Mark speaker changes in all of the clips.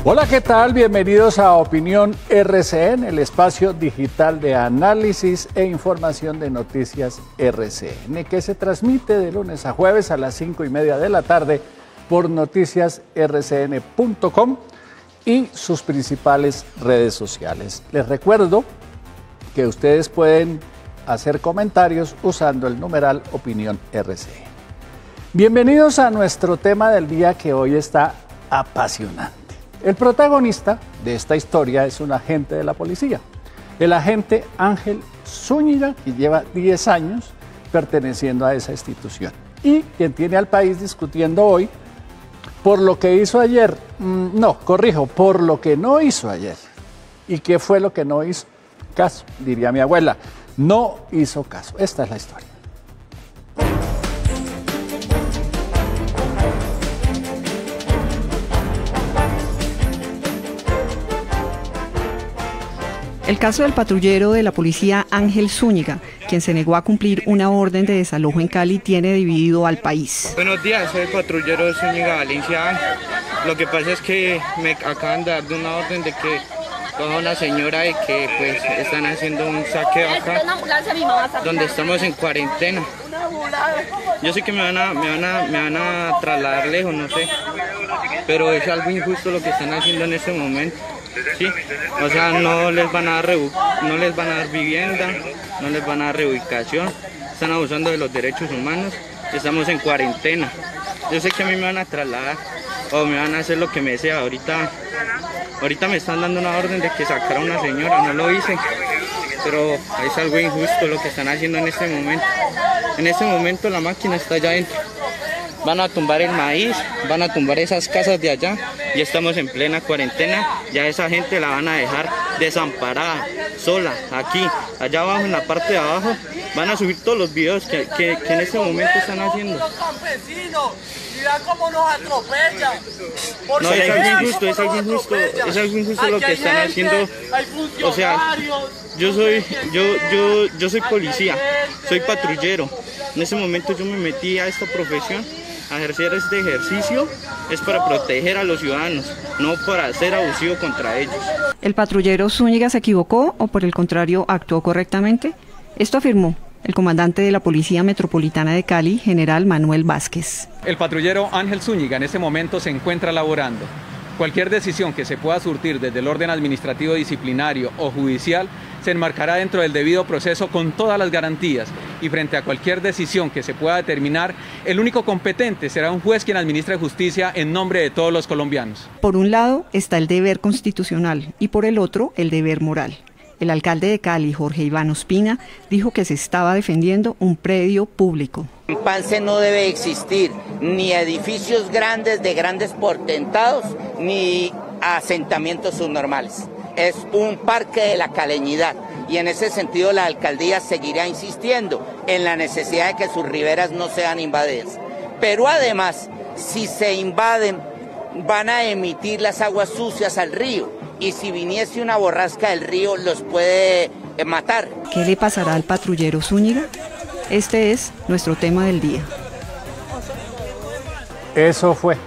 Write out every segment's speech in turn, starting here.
Speaker 1: Hola, ¿qué tal? Bienvenidos a Opinión RCN, el espacio digital de análisis e información de Noticias RCN, que se transmite de lunes a jueves a las 5:30 de la tarde por noticiasrcn.com y sus principales redes sociales. Les recuerdo que ustedes pueden hacer comentarios usando el numeral Opinión RCN. Bienvenidos a nuestro tema del día, que hoy está apasionante. El protagonista de esta historia es un agente de la policía, el agente Ángel Zúñiga, que lleva 10 años perteneciendo a esa institución y quien tiene al país discutiendo hoy por lo que hizo ayer, por lo que no hizo ayer. ¿Y qué fue lo que no hizo caso? Diría mi abuela, no hizo caso. Esta es la historia.
Speaker 2: El caso del patrullero de la policía Ángel Zúñiga, quien se negó a cumplir una orden de desalojo en Cali, tiene dividido al país.
Speaker 3: Buenos días, soy el patrullero Zúñiga Valencia. Lo que pasa es que me acaban de dar una orden de que coja una señora y que pues están haciendo un saqueo acá, donde estamos en cuarentena. Yo sé que me van a trasladar lejos, no sé, pero es algo injusto lo que están haciendo en este momento. Sí, o sea, no les van a dar vivienda, no les van a dar reubicación, están abusando de los derechos humanos, estamos en cuarentena. Yo sé que a mí me van a trasladar o me van a hacer lo que me sea. Ahorita me están dando una orden de que sacara a una señora, no lo hice, pero es algo injusto lo que están haciendo en este momento. En este momento la máquina está allá adentro. Van a tumbar el maíz, van a tumbar esas casas de allá y estamos en plena cuarentena. Ya esa gente la van a dejar desamparada, sola, aquí, allá abajo, en la parte de abajo. Van a subir todos los videos que en este momento están haciendo.
Speaker 4: Mira cómo nos atropellan.
Speaker 3: No, es algo injusto lo que están haciendo. O sea, yo soy policía, soy patrullero. En ese momento yo me metí a esta profesión. A ejercer este ejercicio es para proteger a los ciudadanos, no para ser abusivo contra ellos.
Speaker 2: ¿El patrullero Zúñiga se equivocó o por el contrario actuó correctamente? Esto afirmó el comandante de la Policía Metropolitana de Cali, general Manuel Vázquez.
Speaker 5: El patrullero Ángel Zúñiga en este momento se encuentra laborando. Cualquier decisión que se pueda surtir desde el orden administrativo, disciplinario o judicial se enmarcará dentro del debido proceso con todas las garantías, y frente a cualquier decisión que se pueda determinar, el único competente será un juez quien administre justicia en nombre de todos los colombianos.
Speaker 2: Por un lado está el deber constitucional y por el otro el deber moral. El alcalde de Cali, Jorge Iván Ospina, dijo que se estaba defendiendo un predio público.
Speaker 6: En Pance no debe existir ni edificios grandes de grandes portentados ni asentamientos subnormales. Es un parque de la caleñidad y en ese sentido la alcaldía seguirá insistiendo en la necesidad de que sus riberas no sean invadidas. Pero además, si se invaden, van a emitir las aguas sucias al río y si viniese una borrasca del río los puede matar.
Speaker 2: ¿Qué le pasará al patrullero Zúñiga? Este es nuestro tema del día.
Speaker 1: Eso fue.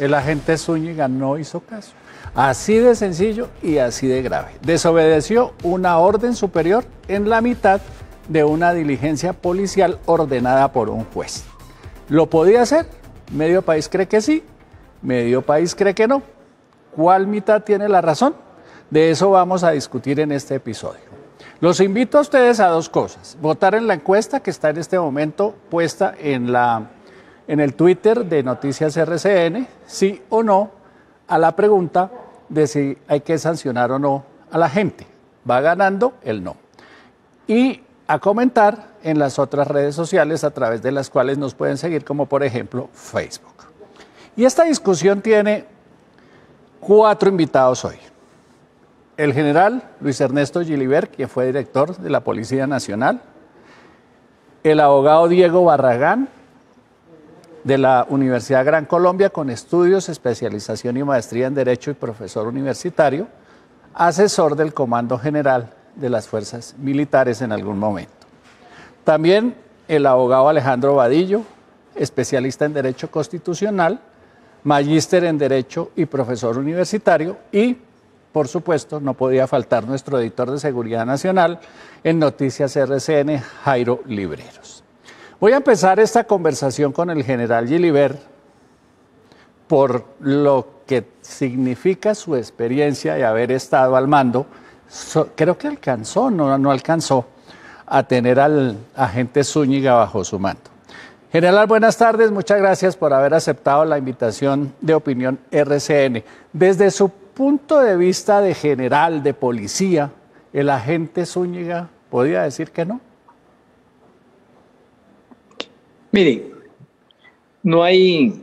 Speaker 1: El agente Zúñiga no hizo caso. Así de sencillo y así de grave. Desobedeció una orden superior en la mitad de una diligencia policial ordenada por un juez. ¿Lo podía hacer? Medio país cree que sí, medio país cree que no. ¿Cuál mitad tiene la razón? De eso vamos a discutir en este episodio. Los invito a ustedes a dos cosas. Votar en la encuesta que está en este momento puesta en el Twitter de Noticias RCN, sí o no, a la pregunta de si hay que sancionar o no a la gente. Va ganando el no. Y a comentar en las otras redes sociales a través de las cuales nos pueden seguir, como por ejemplo Facebook. Y esta discusión tiene 4 invitados hoy. El general Luis Ernesto Gilibert, quien fue director de la Policía Nacional. El abogado Diego Barragán, de la Universidad Gran Colombia, con estudios, especialización y maestría en Derecho y profesor universitario, asesor del Comando General de las Fuerzas Militares en algún momento. También el abogado Alejandro Vadillo, especialista en Derecho Constitucional, magíster en Derecho y profesor universitario, y, por supuesto, no podía faltar nuestro editor de Seguridad Nacional en Noticias RCN, Jairo Libreros. Voy a empezar esta conversación con el general Gilibert por lo que significa su experiencia de haber estado al mando. Creo que alcanzó, no alcanzó a tener al agente Zúñiga bajo su mando. General, buenas tardes, muchas gracias por haber aceptado la invitación de Opinión RCN. Desde su punto de vista de general, de policía, ¿el agente Zúñiga podía decir que no?
Speaker 7: Mire, no hay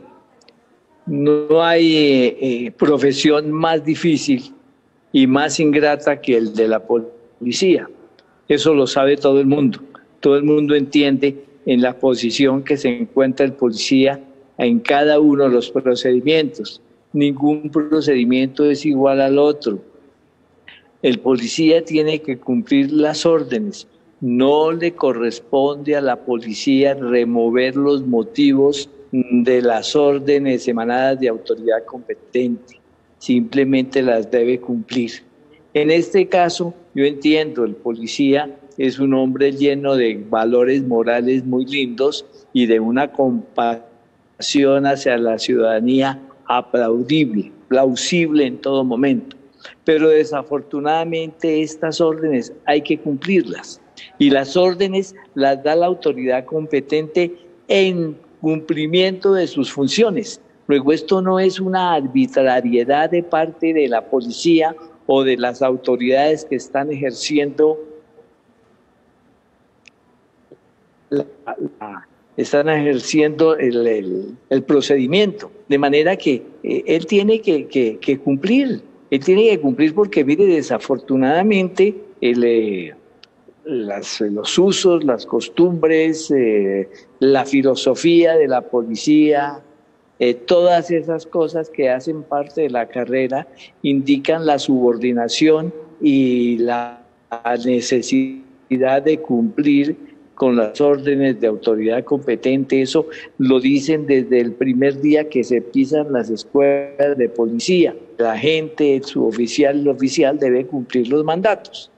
Speaker 7: profesión más difícil y más ingrata que el de la policía. Eso lo sabe todo el mundo. Todo el mundo entiende en la posición que se encuentra el policía en cada uno de los procedimientos. Ningún procedimiento es igual al otro. El policía tiene que cumplir las órdenes. No le corresponde a la policía remover los motivos de las órdenes emanadas de autoridad competente. Simplemente las debe cumplir. En este caso, yo entiendo, el policía es un hombre lleno de valores morales muy lindos y de una compasión hacia la ciudadanía aplaudible, plausible en todo momento. Pero desafortunadamente estas órdenes hay que cumplirlas. Y las órdenes las da la autoridad competente en cumplimiento de sus funciones. Luego, esto no es una arbitrariedad de parte de la policía o de las autoridades que están ejerciendo el procedimiento. De manera que él tiene que cumplir. Él tiene que cumplir porque, mire, desafortunadamente los usos, las costumbres, la filosofía de la policía, todas esas cosas que hacen parte de la carrera indican la subordinación y la necesidad de cumplir con las órdenes de autoridad competente. Eso lo dicen desde el primer día que se pisan las escuelas de policía. La gente, el suboficial, el oficial debe cumplir los mandatos.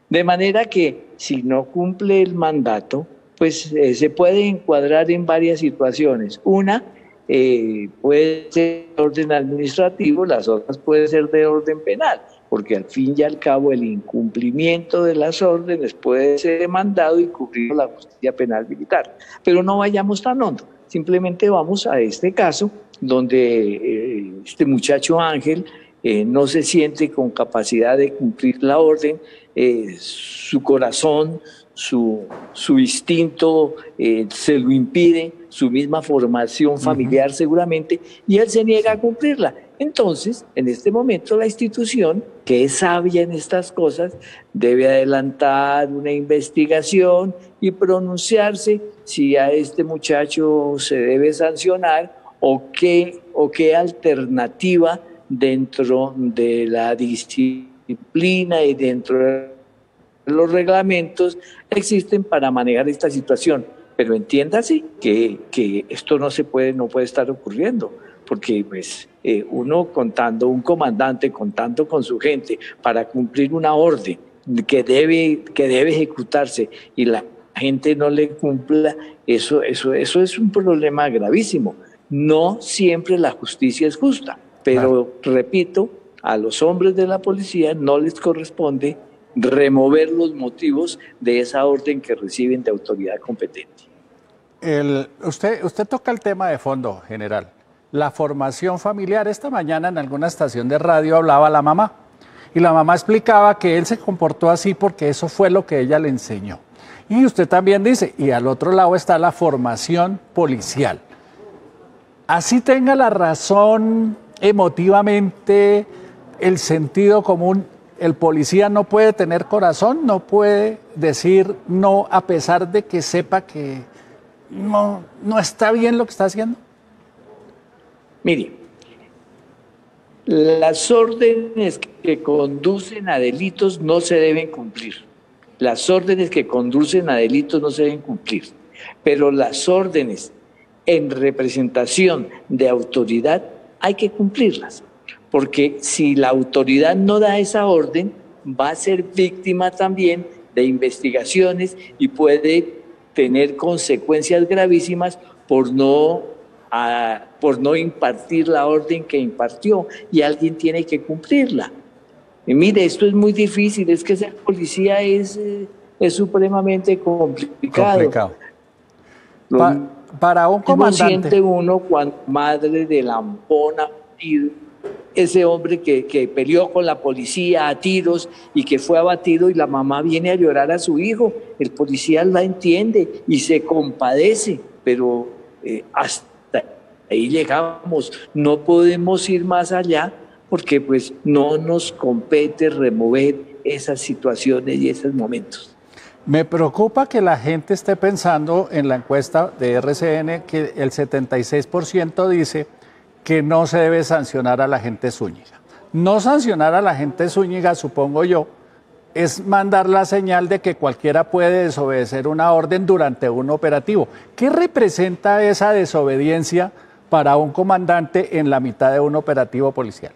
Speaker 7: De manera que si no cumple el mandato, pues se puede encuadrar en varias situaciones. Una puede ser de orden administrativo, las otras pueden ser de orden penal, porque al fin y al cabo el incumplimiento de las órdenes puede ser demandado y cubrir la justicia penal militar. Pero no vayamos tan hondo, simplemente vamos a este caso donde este muchacho Ángel no se siente con capacidad de cumplir la orden, su corazón, su instinto se lo impide, su misma formación familiar seguramente, y él se niega a cumplirla. Entonces, en este momento la institución, que es sabia en estas cosas, debe adelantar una investigación y pronunciarse si a este muchacho se debe sancionar o qué alternativa dentro de la disciplina y dentro de los reglamentos existen para manejar esta situación. Pero entiéndase que esto no puede estar ocurriendo, porque pues un comandante contando con su gente para cumplir una orden que debe ejecutarse y la gente no le cumpla, eso es un problema gravísimo. No siempre la justicia es justa, pero repito, a los hombres de la policía no les corresponde remover los motivos de esa orden que reciben de autoridad competente.
Speaker 1: Usted toca el tema de fondo, general, la formación familiar. Esta mañana en alguna estación de radio hablaba la mamá y la mamá explicaba que él se comportó así porque eso fue lo que ella le enseñó. Y usted también dice, y al otro lado está la formación policial. Así tenga la razón emotivamente, el sentido común, el policía no puede tener corazón, no puede decir no a pesar de que sepa que no está bien lo que está haciendo.
Speaker 7: Mire, las órdenes que conducen a delitos no se deben cumplir. Las órdenes que conducen a delitos no se deben cumplir. Pero las órdenes en representación de autoridad hay que cumplirlas, porque si la autoridad no da esa orden, va a ser víctima también de investigaciones y puede tener consecuencias gravísimas por no impartir la orden que impartió, y alguien tiene que cumplirla. Y mire, esto es muy difícil, es que ser policía es supremamente complicado.
Speaker 1: Para un comandante.
Speaker 7: ¿Cómo siente uno cuando madre de Lampón ha abatido, ese hombre que peleó con la policía a tiros y que fue abatido, y la mamá viene a llorar a su hijo? El policía la entiende y se compadece, pero hasta ahí llegamos, no podemos ir más allá, porque pues no nos compete remover esas situaciones y esos momentos.
Speaker 1: Me preocupa que la gente esté pensando en la encuesta de RCN que el 76% dice que no se debe sancionar a la gente Zúñiga. No sancionar a la gente Zúñiga, supongo yo, es mandar la señal de que cualquiera puede desobedecer una orden durante un operativo. ¿Qué representa esa desobediencia para un comandante en la mitad de un operativo policial?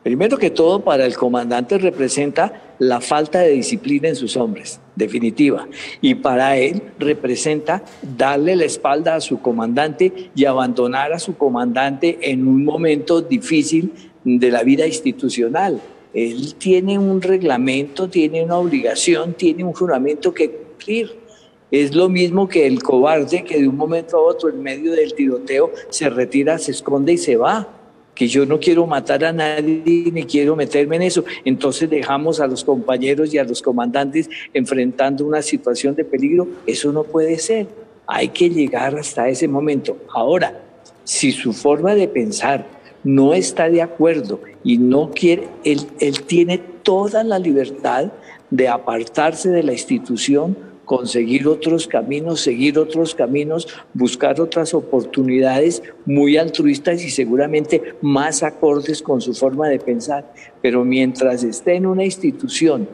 Speaker 7: Primero que todo, para el comandante representa la falta de disciplina en sus hombres, definitiva. Y para él representa darle la espalda a su comandante y abandonar a su comandante en un momento difícil de la vida institucional. Él tiene un reglamento, tiene una obligación, tiene un juramento que cumplir. Es lo mismo que el cobarde que de un momento a otro, en medio del tiroteo, se retira, se esconde y se va. Que yo no quiero matar a nadie ni quiero meterme en eso. Entonces dejamos a los compañeros y a los comandantes enfrentando una situación de peligro. Eso no puede ser. Hay que llegar hasta ese momento. Ahora, si su forma de pensar no está de acuerdo y no quiere, él tiene toda la libertad de apartarse de la institución, conseguir otros caminos, seguir otros caminos, buscar otras oportunidades muy altruistas y seguramente más acordes con su forma de pensar. Pero mientras esté en una institución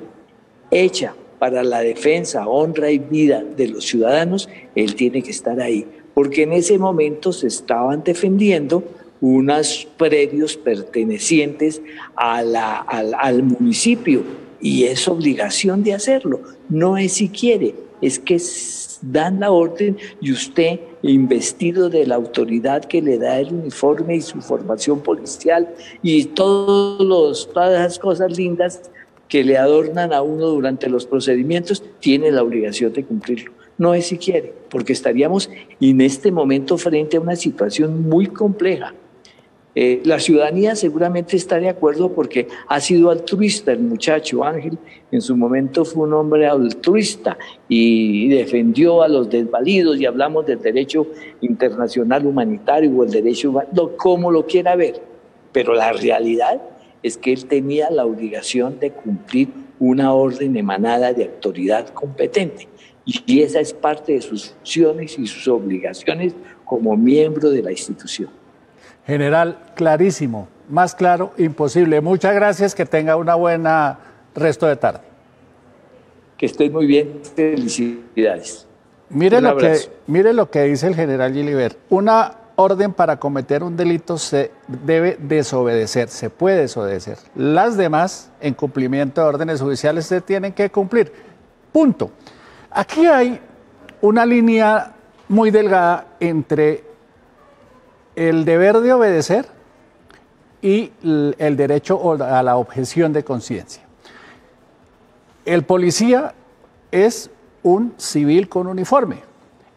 Speaker 7: hecha para la defensa, honra y vida de los ciudadanos, él tiene que estar ahí, porque en ese momento se estaban defendiendo unos predios pertenecientes al municipio, y es obligación de hacerlo, no es si quiere, es que dan la orden y usted, investido de la autoridad que le da el uniforme y su formación policial y todas esas cosas lindas que le adornan a uno durante los procedimientos, tiene la obligación de cumplirlo. No es si quiere, porque estaríamos en este momento frente a una situación muy compleja. La ciudadanía seguramente está de acuerdo porque ha sido altruista el muchacho Ángel. En su momento fue un hombre altruista y defendió a los desvalidos, y hablamos del derecho internacional humanitario o el derecho humano, como lo quiera ver. Pero la realidad es que él tenía la obligación de cumplir una orden emanada de autoridad competente. Y esa es parte de sus funciones y sus obligaciones como miembro de la institución.
Speaker 1: General, clarísimo, más claro, imposible. Muchas gracias, que tenga una buena resto de tarde.
Speaker 7: Que estés muy bien, felicidades.
Speaker 1: Mire lo que dice el general Gilibert. Una orden para cometer un delito se debe desobedecer, se puede desobedecer. Las demás, en cumplimiento de órdenes judiciales, se tienen que cumplir. Punto. Aquí hay una línea muy delgada entre el deber de obedecer y el derecho a la objeción de conciencia. El policía es un civil con uniforme,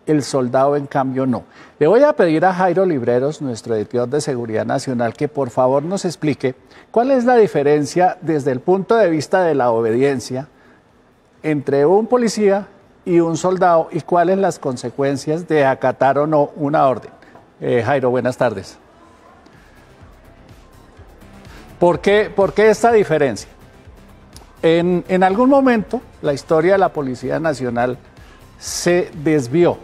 Speaker 1: el soldado en cambio no. Le voy a pedir a Jairo Libreros, nuestro editor de Seguridad Nacional, que por favor nos explique cuál es la diferencia desde el punto de vista de la obediencia entre un policía y un soldado y cuáles las consecuencias de acatar o no una orden. Jairo, buenas tardes. ¿Por qué esta diferencia? En algún momento la historia de la Policía Nacional se desvió.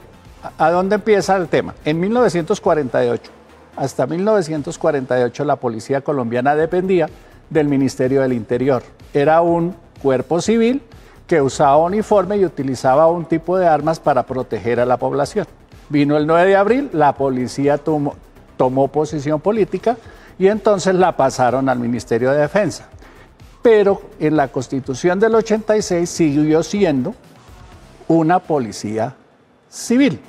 Speaker 1: ¿A dónde empieza el tema? En 1948, hasta 1948 la Policía Colombiana dependía del Ministerio del Interior. Era un cuerpo civil que usaba uniforme y utilizaba un tipo de armas para proteger a la población. Vino el 9 de abril, la policía tomó posición política y entonces la pasaron al Ministerio de Defensa. Pero en la Constitución del 86 siguió siendo una policía civil.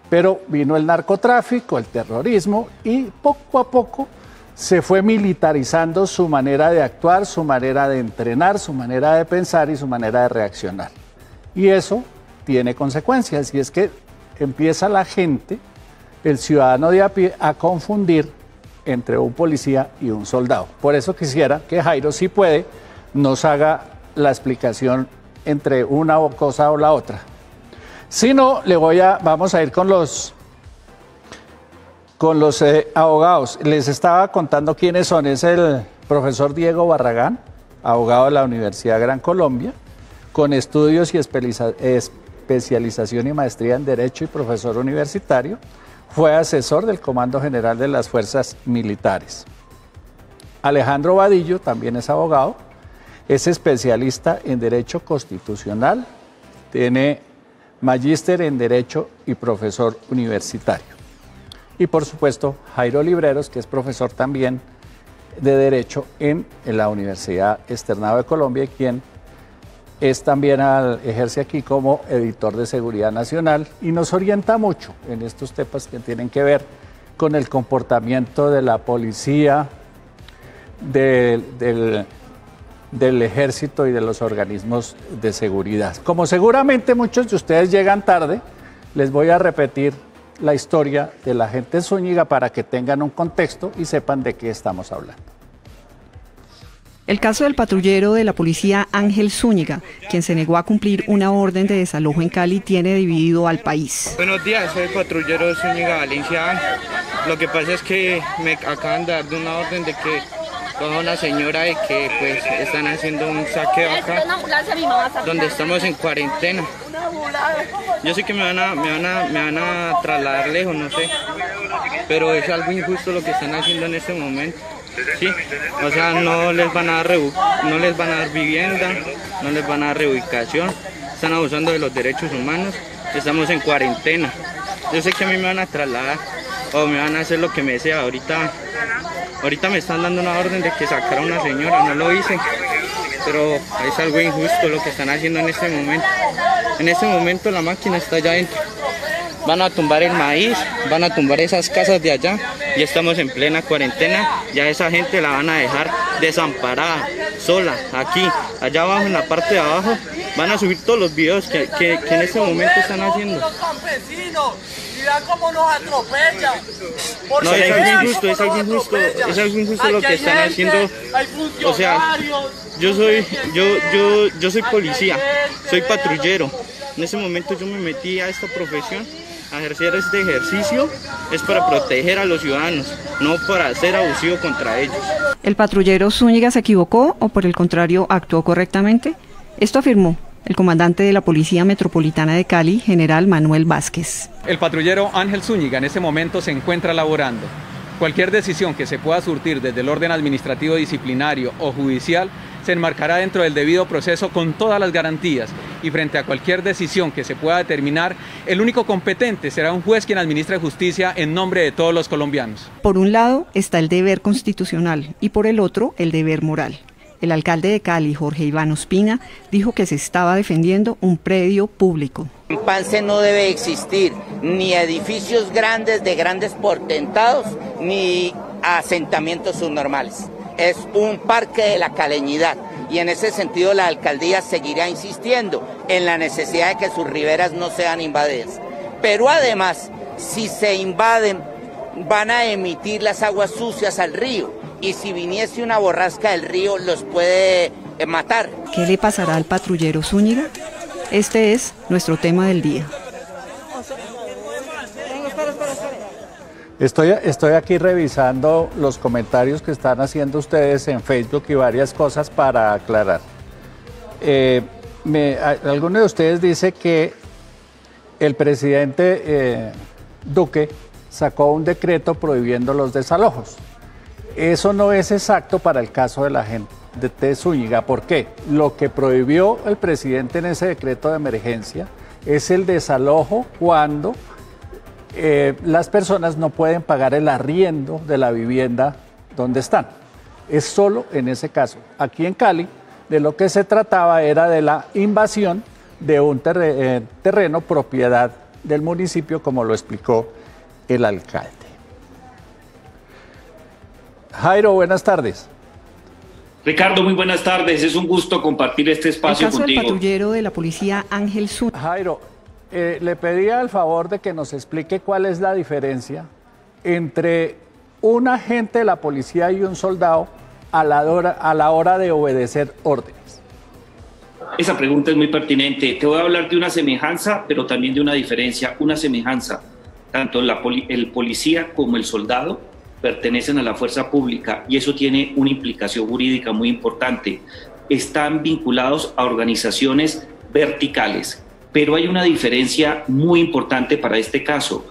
Speaker 1: Pero vino el narcotráfico, el terrorismo y poco a poco se fue militarizando su manera de actuar, su manera de entrenar, su manera de pensar y su manera de reaccionar. Y eso tiene consecuencias, y es que empieza la gente, el ciudadano de a pie, a confundir entre un policía y un soldado. Por eso quisiera que Jairo, si puede, nos haga la explicación entre una cosa o la otra. Si no, vamos a ir con los abogados. Les estaba contando quiénes son. Es el profesor Diego Barragán, abogado de la Universidad Gran Colombia, con estudios y especialización y maestría en Derecho y profesor universitario. Fue asesor del Comando General de las Fuerzas Militares. Alejandro Vadillo también es abogado, es especialista en Derecho Constitucional, tiene magíster en Derecho y profesor universitario. Y por supuesto, Jairo Libreros, que es profesor también de Derecho en la Universidad Externado de Colombia, y quien es también ejerce aquí como editor de Seguridad Nacional y nos orienta mucho en estos temas que tienen que ver con el comportamiento de la policía, del ejército y de los organismos de seguridad. Como seguramente muchos de ustedes llegan tarde, les voy a repetir la historia del agente Zúñiga para que tengan un contexto y sepan de qué estamos hablando.
Speaker 2: El caso del patrullero de la policía Ángel Zúñiga, quien se negó a cumplir una orden de desalojo en Cali, tiene dividido al país.
Speaker 3: Buenos días, soy el patrullero Zúñiga Valencia. Lo que pasa es que me acaban de dar una orden de que coja una señora de que pues están haciendo un saqueo acá, donde estamos en cuarentena. Yo sé que me van a trasladar lejos, no sé, pero es algo injusto lo que están haciendo en este momento. Sí, o sea, no les van a dar vivienda, no les van a dar reubicación, están abusando de los derechos humanos, estamos en cuarentena. Yo sé que a mí me van a trasladar o me van a hacer lo que me sea. Ahorita me están dando una orden de que sacara a una señora, no lo hice, pero es algo injusto lo que están haciendo en este momento. En este momento la máquina está allá adentro. Van a tumbar el maíz, van a tumbar esas casas de allá y estamos en plena cuarentena. Ya esa gente la van a dejar desamparada, sola, aquí, allá abajo, en la parte de abajo. Van a subir todos los videos que en este momento están haciendo.
Speaker 4: Los campesinos, mira cómo nos atropellan.
Speaker 3: No, es algo injusto, es algo injusto lo que están haciendo. O sea, yo soy policía, soy patrullero. En ese momento yo me metí a esta profesión, a ejercer este ejercicio, es para proteger a los ciudadanos, no para ser abusivo contra ellos.
Speaker 2: ¿El patrullero Zúñiga se equivocó o por el contrario actuó correctamente? Esto afirmó el comandante de la Policía Metropolitana de Cali, general Manuel Vázquez.
Speaker 5: El patrullero Ángel Zúñiga en ese momento se encuentra laborando. Cualquier decisión que se pueda surtir desde el orden administrativo disciplinario o judicial se enmarcará dentro del debido proceso con todas las garantías, y frente a cualquier decisión que se pueda determinar, el único competente será un juez quien administre justicia en nombre de todos los colombianos.
Speaker 2: Por un lado está el deber constitucional y por el otro el deber moral. El alcalde de Cali, Jorge Iván Ospina, dijo que se estaba defendiendo un predio público.
Speaker 6: En Pance no debe existir ni edificios grandes de grandes potentados ni asentamientos subnormales. Es un parque de la caleñidad y en ese sentido la alcaldía seguirá insistiendo en la necesidad de que sus riberas no sean invadidas. Pero además, si se invaden, van a emitir las aguas sucias al río y si viniese una borrasca del río los puede matar.
Speaker 2: ¿Qué le pasará al patrullero Zúñiga? Este es nuestro tema del día.
Speaker 1: Estoy aquí revisando los comentarios que están haciendo ustedes en Facebook y varias cosas para aclarar. Alguno de ustedes dice que el presidente Duque sacó un decreto prohibiendo los desalojos. Eso no es exacto para el caso de la gente de Zúñiga. ¿Por qué? Lo que prohibió el presidente en ese decreto de emergencia es el desalojo cuando las personas no pueden pagar el arriendo de la vivienda donde están. Es solo en ese caso. Aquí en Cali, de lo que se trataba era de la invasión de un terreno propiedad del municipio, como lo explicó el alcalde. Jairo, buenas tardes.
Speaker 8: Ricardo, muy buenas tardes. Es un gusto compartir este espacio
Speaker 2: contigo. El caso del patrullero de la policía Ángel Zúñiga.
Speaker 1: Jairo, le pedía el favor de que nos explique cuál es la diferencia entre un agente de la policía y un soldado a la hora de obedecer órdenes.
Speaker 8: Esa pregunta es muy pertinente. Te voy a hablar de una semejanza, pero también de una diferencia. Una semejanza, tanto el policía como el soldado pertenecen a la fuerza pública y eso tiene una implicación jurídica muy importante. Están vinculados a organizaciones verticales, pero hay una diferencia muy importante para este caso.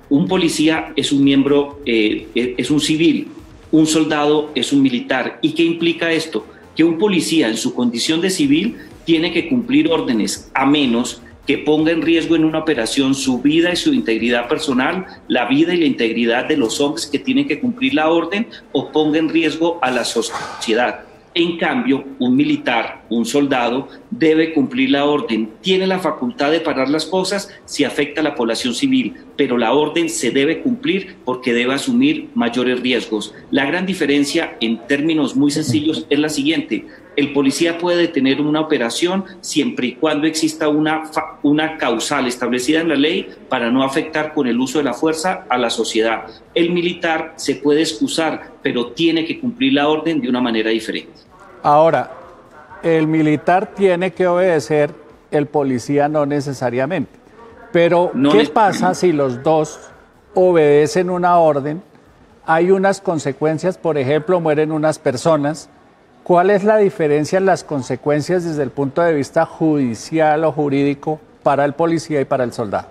Speaker 8: Un policía es un miembro, es un civil, un soldado es un militar. ¿Y qué implica esto? Que un policía en su condición de civil tiene que cumplir órdenes a menos que ponga en riesgo en una operación su vida y su integridad personal, la vida y la integridad de los hombres que tienen que cumplir la orden o ponga en riesgo a la sociedad. En cambio, un militar, un soldado, debe cumplir la orden. Tiene la facultad de parar las cosas si afecta a la población civil, pero la orden se debe cumplir porque debe asumir mayores riesgos. La gran diferencia, en términos muy sencillos, es la siguiente. El policía puede detener una operación siempre y cuando exista una causal establecida en la ley para no afectar con el uso de la fuerza a la sociedad. El militar se puede excusar, pero tiene que cumplir la orden de una manera diferente.
Speaker 1: Ahora, el militar tiene que obedecer, el policía no necesariamente. Pero, ¿qué pasa si los dos obedecen una orden? Hay unas consecuencias, por ejemplo, mueren unas personas. ¿Cuál es la diferencia en las consecuencias desde el punto de vista judicial o jurídico para el policía y para el soldado?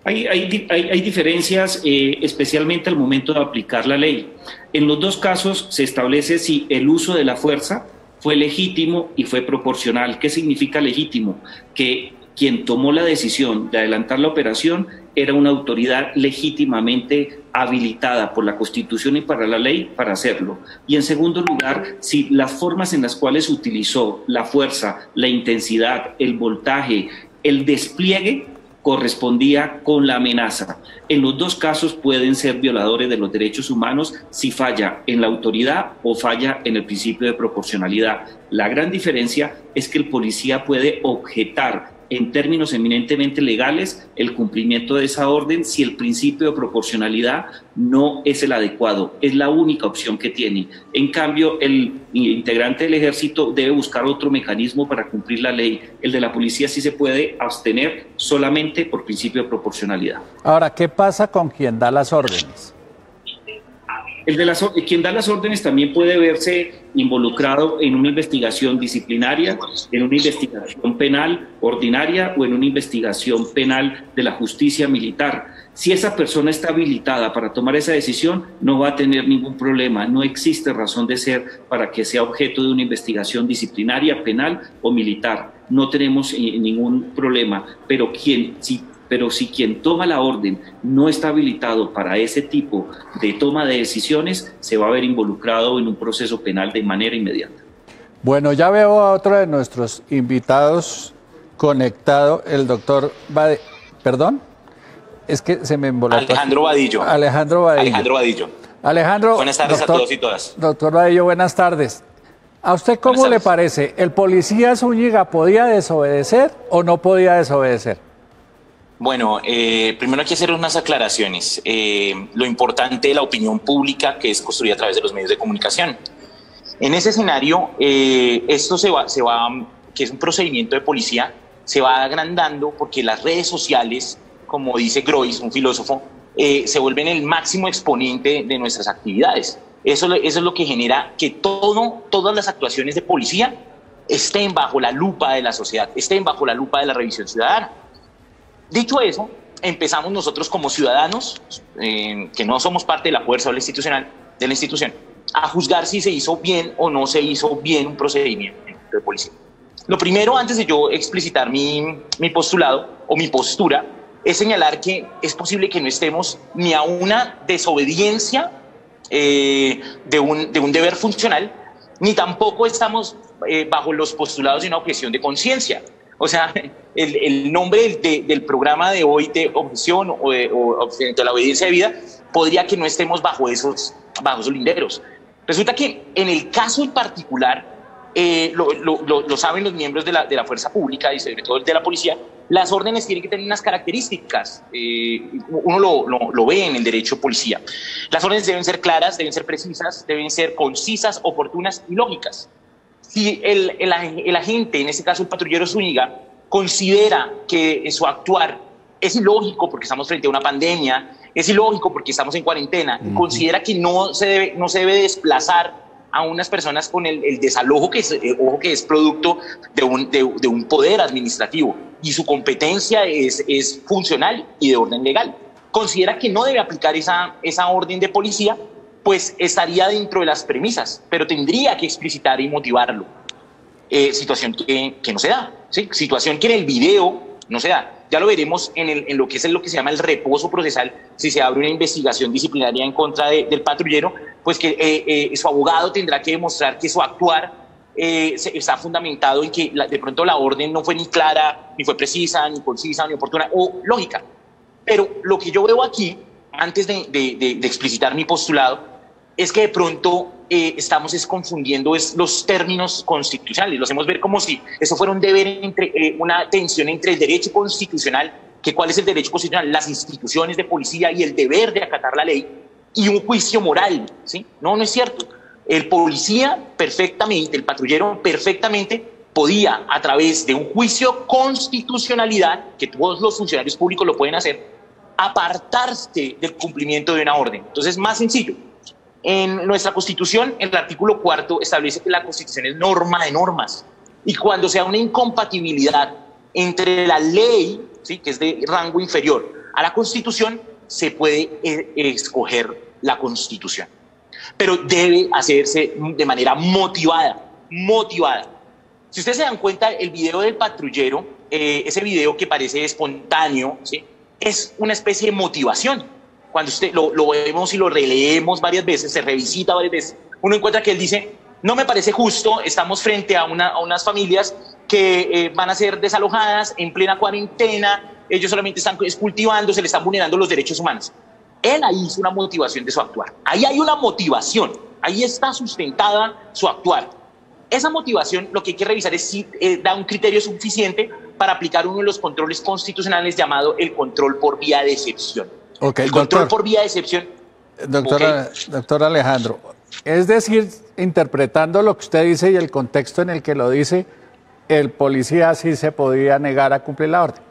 Speaker 8: Hay diferencias, especialmente al momento de aplicar la ley. En los dos casos se establece si el uso de la fuerza fue legítimo y fue proporcional. ¿Qué significa legítimo? Que quien tomó la decisión de adelantar la operación era una autoridad legítimamente habilitada por la Constitución y para la ley para hacerlo. Y en segundo lugar, si las formas en las cuales utilizó la fuerza, la intensidad, el voltaje, el despliegue correspondía con la amenaza. En los dos casos pueden ser violadores de los derechos humanos si falla en la autoridad o falla en el principio de proporcionalidad. La gran diferencia es que el policía puede objetar en términos eminentemente legales el cumplimiento de esa orden si el principio de proporcionalidad no es el adecuado, es la única opción que tiene. En cambio, el integrante del ejército debe buscar otro mecanismo para cumplir la ley. El de la policía sí se puede abstener solamente por principio de proporcionalidad.
Speaker 1: Ahora, ¿qué pasa con quien da las órdenes?
Speaker 8: Quien da las órdenes también puede verse involucrado en una investigación disciplinaria, en una investigación penal ordinaria o en una investigación penal de la justicia militar. Si esa persona está habilitada para tomar esa decisión, no va a tener ningún problema. No existe razón de ser para que sea objeto de una investigación disciplinaria, penal o militar. No tenemos ningún problema, pero si quien toma la orden no está habilitado para ese tipo de toma de decisiones, se va a ver involucrado en un proceso penal de manera inmediata.
Speaker 1: Bueno, ya veo a otro de nuestros invitados conectado, el doctor ¿Perdón? Es que se me embolató.
Speaker 9: Alejandro Vadillo.
Speaker 1: Alejandro Vadillo. Alejandro,
Speaker 9: buenas tardes a todos y todas.
Speaker 1: Doctor Vadillo, buenas tardes. ¿A usted cómo le parece? ¿El policía Zúñiga podía desobedecer o no podía desobedecer?
Speaker 9: Bueno, primero hay que hacer unas aclaraciones. Lo importante de la opinión pública que es construida a través de los medios de comunicación. En ese escenario, esto que es un procedimiento de policía, se va agrandando porque las redes sociales, como dice Groys, un filósofo, se vuelven el máximo exponente de nuestras actividades. Eso es lo que genera que todas las actuaciones de policía estén bajo la lupa de la sociedad, estén bajo la lupa de la revisión ciudadana. Dicho eso, empezamos nosotros como ciudadanos, que no somos parte de la fuerza o de la institución, a juzgar si se hizo bien o no se hizo bien un procedimiento de policía. Lo primero, antes de yo explicitar mi postulado o mi postura, es señalar que es posible que no estemos ni a una desobediencia de un deber funcional, ni tampoco estamos bajo los postulados de una objeción de conciencia. O sea, el nombre del programa de hoy de objeción o frente a la obediencia de vida podría que no estemos bajo esos linderos. Resulta que en el caso en particular, lo saben los miembros de la fuerza pública y sobre todo de la policía, las órdenes tienen que tener unas características. Uno lo ve en el derecho policía. Las órdenes deben ser claras, deben ser precisas, deben ser concisas, oportunas y lógicas. Si el agente, en este caso el patrullero Zúñiga, considera que su actuar es ilógico porque estamos frente a una pandemia, es ilógico porque estamos en cuarentena, y considera que no se debe desplazar a unas personas con el desalojo que es producto de un poder administrativo y su competencia es funcional y de orden legal, considera que no debe aplicar esa orden de policía, pues estaría dentro de las premisas, pero tendría que explicitar y motivarlo. Situación que no se da, ¿sí? Situación que en el video no se da. Ya lo veremos en lo que se llama el reposo procesal, si se abre una investigación disciplinaria en contra del patrullero, pues que su abogado tendrá que demostrar que su actuar está fundamentado en que de pronto la orden no fue ni clara, ni fue precisa, ni concisa, ni oportuna o lógica. Pero lo que yo veo aquí, antes de explicitar mi postulado, es que de pronto estamos confundiendo los términos constitucionales. Lo hacemos ver como si eso fuera un deber, una tensión entre el derecho constitucional, que cuál es el derecho constitucional, las instituciones de policía y el deber de acatar la ley, y un juicio moral, ¿sí? No es cierto. El policía perfectamente, el patrullero perfectamente podía, a través de un juicio constitucionalidad, que todos los funcionarios públicos lo pueden hacer, apartarse del cumplimiento de una orden. Entonces, más sencillo. En nuestra Constitución, el artículo 4 establece que la Constitución es norma de normas, y cuando sea una incompatibilidad entre la ley, ¿sí?, que es de rango inferior, a la Constitución, se puede escoger la Constitución, pero debe hacerse de manera motivada. Si ustedes se dan cuenta, el video del patrullero, ese video que parece espontáneo, ¿sí?, es una especie de motivación. Cuando usted lo vemos y lo releemos varias veces, se revisita varias veces, uno encuentra que él dice: no me parece justo, estamos frente a unas familias que van a ser desalojadas en plena cuarentena, ellos solamente están cultivando, se les están vulnerando los derechos humanos. Él ahí hizo una motivación de su actuar. Ahí hay una motivación, ahí está sustentada su actuar. Esa motivación, lo que hay que revisar es si da un criterio suficiente para aplicar uno de los controles constitucionales llamado el control por vía de excepción.
Speaker 1: Okay,
Speaker 9: el control por vía de excepción.
Speaker 1: Doctor Alejandro, es decir, interpretando lo que usted dice y el contexto en el que lo dice, el policía sí se podía negar a cumplir la orden.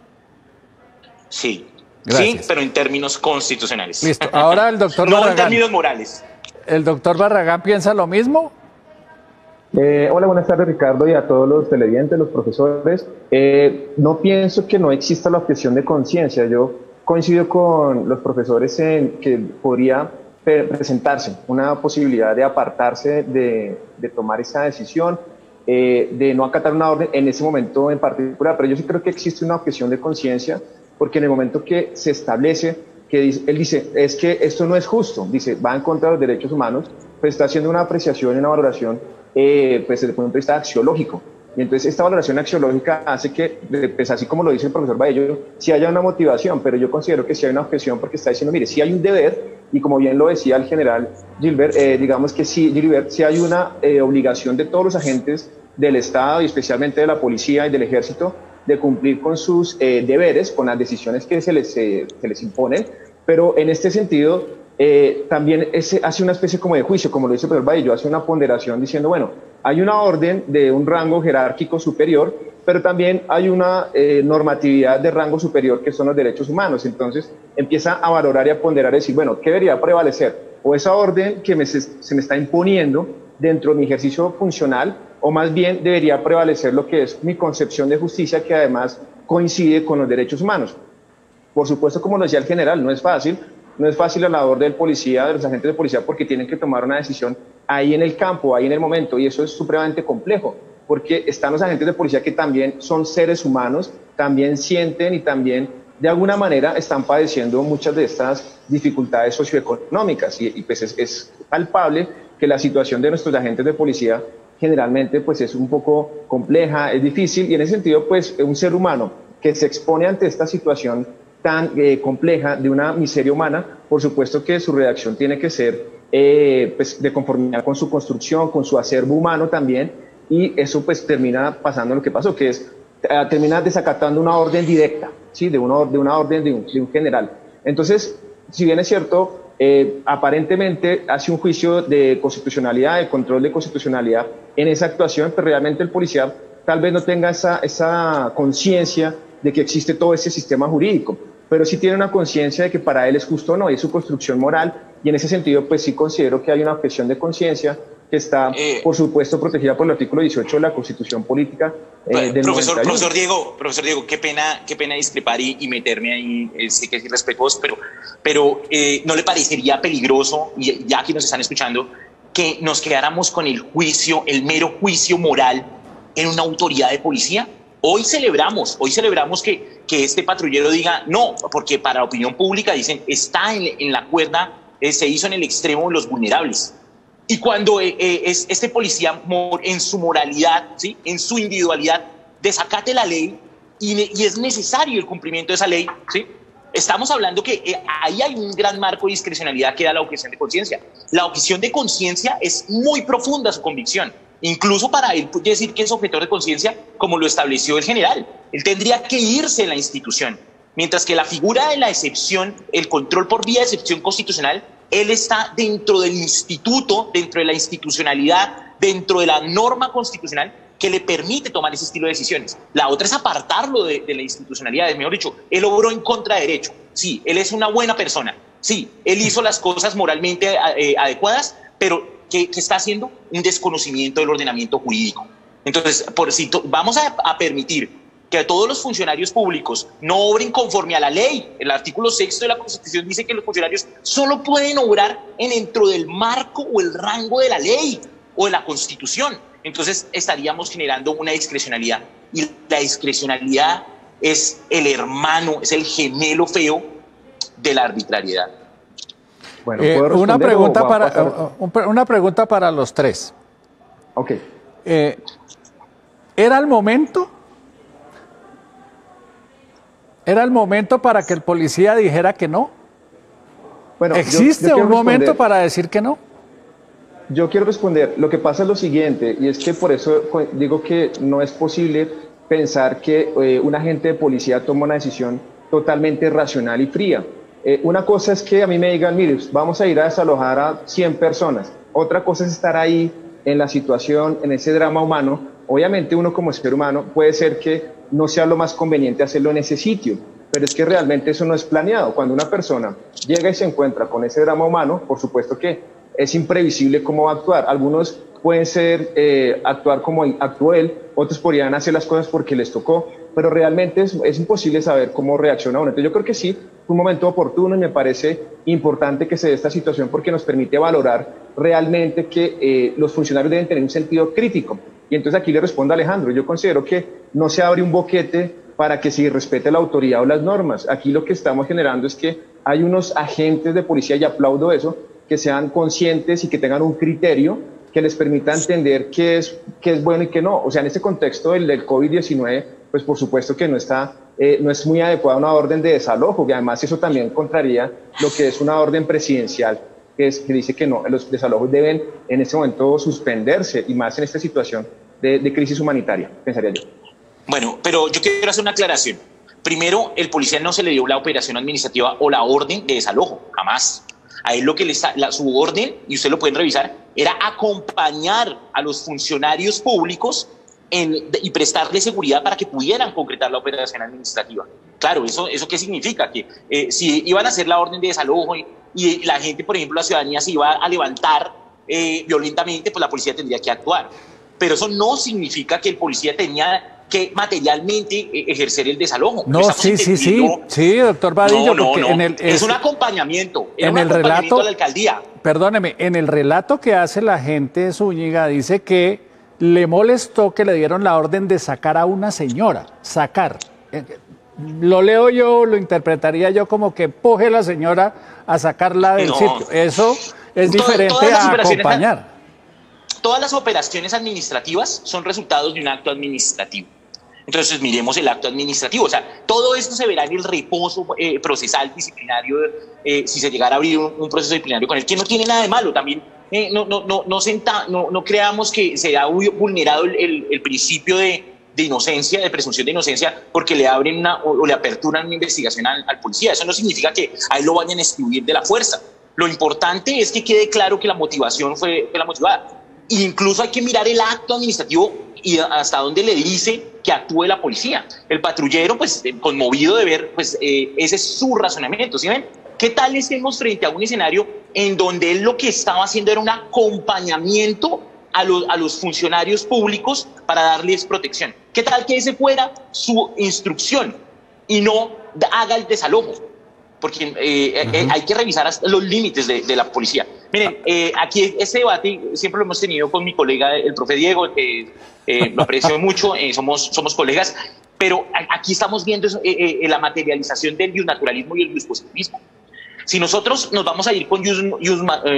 Speaker 9: Sí,
Speaker 1: gracias.
Speaker 9: Sí, pero en términos constitucionales.
Speaker 1: Listo. Ahora el doctor
Speaker 9: no
Speaker 1: Barragán.
Speaker 9: En términos morales.
Speaker 1: ¿El doctor Barragán piensa lo mismo?
Speaker 10: Hola, buenas tardes, Ricardo, y a todos los televidentes, los profesores. No pienso que no exista la objeción de conciencia. Yo coincido con los profesores en que podría presentarse una posibilidad de apartarse de tomar esa decisión, de no acatar una orden en ese momento en particular, pero yo sí creo que existe una objeción de conciencia, porque en el momento que se establece que él dice, es que esto no es justo, dice, va en contra de los derechos humanos, pues está haciendo una apreciación y una valoración pues desde el punto de vista axiológico. Y entonces esta valoración axiológica hace que, pues así como lo dice el profesor Baello, sí haya una motivación, pero yo considero que sí hay una objeción porque está diciendo, mire, sí hay un deber, y como bien lo decía el general Gilbert, digamos que sí, Gilbert, sí hay una obligación de todos los agentes del Estado y especialmente de la policía y del ejército de cumplir con sus deberes, con las decisiones que se les imponen, pero en este sentido también hace una especie como de juicio, como lo dice el profesor Baello, hace una ponderación diciendo, bueno, hay una orden de un rango jerárquico superior, pero también hay una normatividad de rango superior que son los derechos humanos. Entonces empieza a valorar y a ponderar y decir, bueno, ¿qué debería prevalecer? O esa orden que se me está imponiendo dentro de mi ejercicio funcional, o más bien debería prevalecer lo que es mi concepción de justicia, que además coincide con los derechos humanos. Por supuesto, como lo decía el general, no es fácil la labor del policía, de los agentes de policía, porque tienen que tomar una decisión ahí en el campo, ahí en el momento, y eso es supremamente complejo, porque están los agentes de policía que también son seres humanos, también sienten y también de alguna manera están padeciendo muchas de estas dificultades socioeconómicas y pues es palpable que la situación de nuestros agentes de policía generalmente pues es un poco compleja, es difícil, y en ese sentido pues un ser humano que se expone ante esta situación tan compleja de una miseria humana, por supuesto que su reacción tiene que ser pues de conformidad con su construcción, con su acervo humano también, y eso pues termina pasando lo que pasó, que es termina desacatando una orden directa, ¿sí? de una orden de un general. Entonces, si bien es cierto, aparentemente hace un juicio de constitucionalidad, de control de constitucionalidad en esa actuación, pero realmente el policía tal vez no tenga esa conciencia de que existe todo ese sistema jurídico, pero sí tiene una conciencia de que para él es justo o no, y es su construcción moral, y en ese sentido pues sí considero que hay una objeción de conciencia que está, por supuesto, protegida por el artículo 18 de la Constitución Política del
Speaker 9: profesor Diego, qué pena discrepar y meterme ahí, sé que es irrespetuoso, pero ¿no le parecería peligroso, y ya que nos están escuchando, que nos quedáramos con el mero juicio moral en una autoridad de policía? Hoy celebramos que este patrullero diga no, porque para la opinión pública dicen está en la cuerda, se hizo en el extremo de los vulnerables. Y cuando este policía en su moralidad, ¿sí? en su individualidad, desacate la ley y es necesario el cumplimiento de esa ley, ¿sí? Estamos hablando que ahí hay un gran marco de discrecionalidad que da la objeción de conciencia. La objeción de conciencia es muy profunda su convicción. Incluso para él decir que es objetor de conciencia, como lo estableció el general. Él tendría que irse de la institución. Mientras que la figura de la excepción, el control por vía de excepción constitucional, él está dentro del instituto, dentro de la institucionalidad, dentro de la norma constitucional que le permite tomar ese estilo de decisiones. La otra es apartarlo de la institucionalidad. Mejor dicho, él obró en contra de derecho. Sí, él es una buena persona. Sí, él hizo las cosas moralmente adecuadas, pero que está haciendo un desconocimiento del ordenamiento jurídico. Entonces, vamos a permitir que todos los funcionarios públicos no obren conforme a la ley. El artículo 6 de la Constitución dice que los funcionarios solo pueden obrar dentro del marco o el rango de la ley o de la Constitución. Entonces estaríamos generando una discrecionalidad, y la discrecionalidad es el hermano, es el gemelo feo de la arbitrariedad.
Speaker 10: Bueno,
Speaker 1: una pregunta para los tres.
Speaker 10: Ok.
Speaker 1: ¿Era el momento para que el policía dijera que no?
Speaker 10: Bueno,
Speaker 1: ¿Existe un momento para decir que no?
Speaker 10: Yo quiero responder. Lo que pasa es lo siguiente, y es que por eso digo que no es posible pensar que un agente de policía toma una decisión totalmente racional y fría. Una cosa es que a mí me digan, mire, vamos a ir a desalojar a 100 personas. Otra cosa es estar ahí en la situación, en ese drama humano. Obviamente uno como ser humano puede ser que no sea lo más conveniente hacerlo en ese sitio, pero es que realmente eso no es planeado. Cuando una persona llega y se encuentra con ese drama humano, por supuesto que es imprevisible cómo va a actuar. Algunos pueden actuar como actuó él, otros podrían hacer las cosas porque les tocó, pero realmente es imposible saber cómo reacciona uno. Entonces yo creo que sí, fue un momento oportuno, y me parece importante que se dé esta situación porque nos permite valorar realmente que los funcionarios deben tener un sentido crítico. Y entonces aquí le respondo a Alejandro, yo considero que no se abre un boquete para que se respete la autoridad o las normas. Aquí lo que estamos generando es que hay unos agentes de policía, y aplaudo eso, que sean conscientes y que tengan un criterio que les permita entender qué es bueno y qué no. O sea, en este contexto del COVID-19, pues por supuesto que no es muy adecuada una orden de desalojo, y además eso también contraría lo que es una orden presidencial, que dice que no, los desalojos deben en este momento suspenderse, y más en esta situación de crisis humanitaria, pensaría yo.
Speaker 9: Bueno, pero yo quiero hacer una aclaración. Primero, el policía no se le dio la operación administrativa o la orden de desalojo, jamás. A él su orden, y ustedes lo pueden revisar, era acompañar a los funcionarios públicos y prestarle seguridad para que pudieran concretar la operación administrativa. Claro, ¿eso qué significa? Que si iban a hacer la orden de desalojo y la gente, por ejemplo, la ciudadanía se iba a levantar violentamente, pues la policía tendría que actuar. Pero eso no significa que el policía tenía que materialmente ejercer el desalojo.
Speaker 1: No, sí, doctor Vadillo.
Speaker 9: No, es un acompañamiento.
Speaker 1: En el relato
Speaker 9: de la alcaldía.
Speaker 1: Perdóneme, en el relato que hace la gente Zúñiga dice que le molestó que le dieron la orden de sacar a una señora. Sacar. lo leo yo, lo interpretaría yo como que empuje a la señora a sacarla del sitio. Eso es diferente a acompañar.
Speaker 9: Todas las operaciones administrativas son resultados de un acto administrativo. Entonces miremos el acto administrativo, o sea, todo esto se verá en el reposo procesal disciplinario, si se llegara a abrir un proceso disciplinario con él, que no tiene nada de malo. También no creamos que se ha vulnerado el principio de inocencia, de presunción de inocencia, porque le abren o le aperturan una investigación al policía. Eso no significa que a él lo vayan a excluir de la fuerza. Lo importante es que quede claro que la motivación fue la motivada. Incluso hay que mirar el acto administrativo y hasta dónde le dice que actúe la policía. El patrullero, pues, conmovido de ver, pues, ese es su razonamiento, ¿sí ven? ¿Qué tal estemos frente a un escenario en donde él lo que estaba haciendo era un acompañamiento a los funcionarios públicos para darles protección? ¿Qué tal que ese fuera su instrucción y no haga el desalojo? Porque hay que revisar hasta los límites de la policía. Miren, aquí este debate siempre lo hemos tenido con mi colega, el profe Diego, lo aprecio mucho, somos colegas, pero aquí estamos viendo la materialización del iusnaturalismo y el iuspositivismo. Si nosotros nos vamos a ir con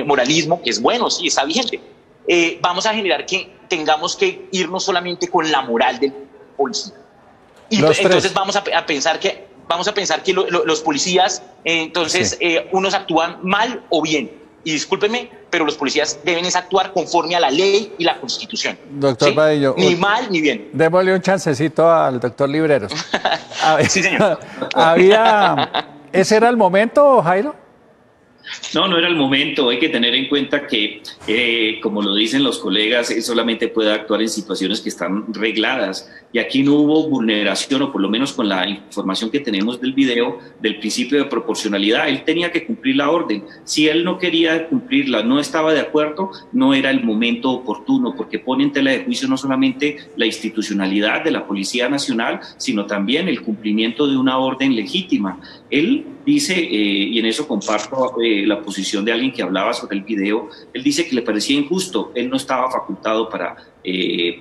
Speaker 9: moralismo, que es bueno, sí, está vigente, vamos a generar que tengamos que irnos solamente con la moral del policía. Y entonces vamos a pensar que los policías, unos actúan mal o bien. Y discúlpeme, pero los policías deben actuar conforme a la ley y la Constitución.
Speaker 1: Doctor, ¿sí? Badillo,
Speaker 9: ni mal ni bien.
Speaker 1: Démosle un chancecito al doctor Libreros.
Speaker 9: Sí, señor.
Speaker 1: ¿Ese era el momento, Jairo?
Speaker 8: No era el momento. Hay que tener en cuenta que, como lo dicen los colegas, él solamente puede actuar en situaciones que están regladas. Y aquí no hubo vulneración, o por lo menos con la información que tenemos del video, del principio de proporcionalidad. Él tenía que cumplir la orden. Si él no quería cumplirla, no estaba de acuerdo, no era el momento oportuno, porque pone en tela de juicio no solamente la institucionalidad de la Policía Nacional, sino también el cumplimiento de una orden legítima. Él dice, y en eso comparto la posición de alguien que hablaba sobre el video, él dice que le parecía injusto, él no estaba facultado para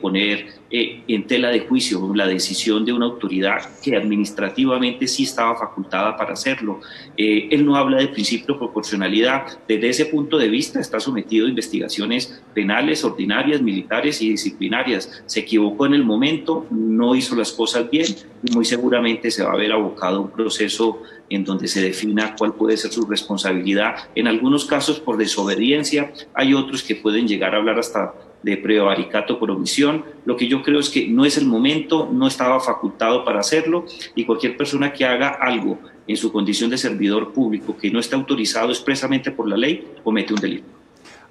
Speaker 8: poner en tela de juicio la decisión de una autoridad que administrativamente sí estaba facultada para hacerlo. Él no habla de principio de proporcionalidad. Desde ese punto de vista está sometido a investigaciones penales, ordinarias, militares y disciplinarias. Se equivocó en el momento, no hizo las cosas bien y muy seguramente se va a ver abocado a un proceso en donde se defina cuál puede ser su responsabilidad. En algunos casos por desobediencia, hay otros que pueden llegar a hablar hasta de prevaricato por omisión. Lo que yo creo es que no es el momento, no estaba facultado para hacerlo, y cualquier persona que haga algo en su condición de servidor público que no está autorizado expresamente por la ley, comete un delito.